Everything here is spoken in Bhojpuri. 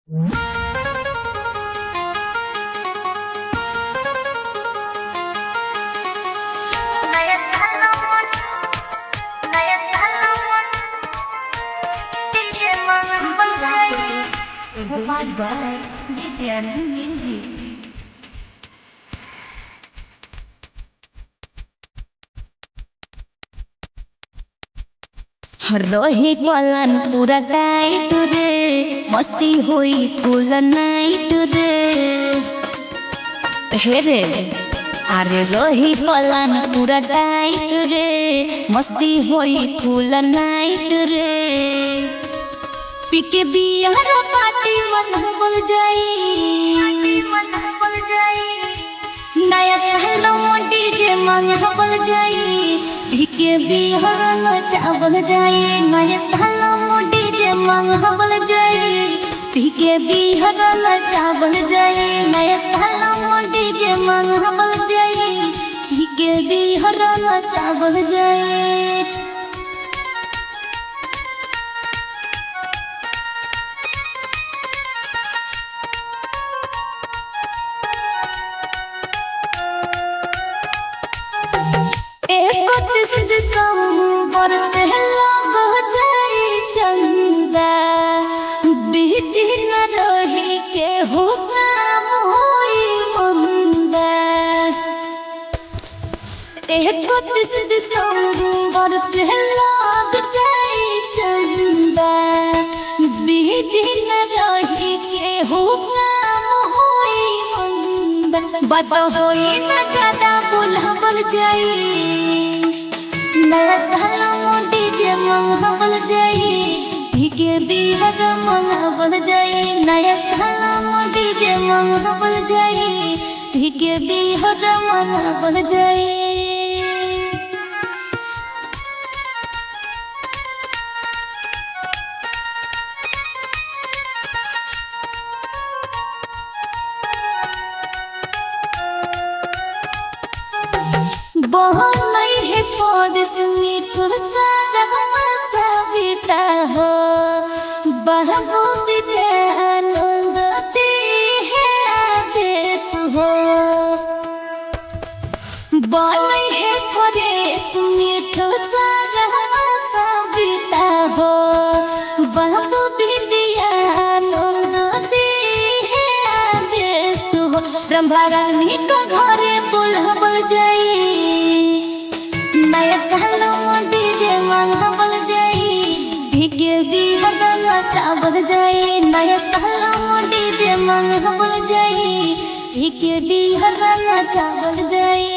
Provide by Nityan Ninji. रही कलन पूरा टाइट रे, मस्ती हुई फुल नाइट रे। हे रे अरे रही कलन पूरा टाइट रे, मस्ती हुई फुल नाइट रे। पीके बियार पार्टी मन बोल जाई, नया साल डीजे मन बोल जाई। पीके बियार नचा बोल जाई, नया साल डीजे मन बोल जाई। पीके बियार नचा बोल जाई, नया साल डीजे मन बोल जाई। पीके बियार नचा बोल जाई। दिसंबर से लग जाई चंदा, बीच न रही के हो काम होई मंदा। 31 दिसंबर से लग जाई चंदा, बीच न रही के हो काम होई मंदा। बात होई न ज्यादा बोल जाई, नया साल डीजे मन बोल जाई। पीके बिहार मन बोल जाई, नया साल डीजे मन बोल जाई। पीके बिहार मन बोल जाई। बहुत नहीं है परस मीठो सारा सविता हो, बहबू विद्यानंद दी है आदेश हो। बोले है परस मीठो सारा सविता हो, बहबू विद्यानंद दी है आदेश हो। ब्रह्मा रानी का घरे बोल जाई, नया साल डीजे मन बोल जाई। पीके बिहार नचा बोल जाई, नया साल डीजे मन बोल जाई। पीके बिहार नचा बोल जाई।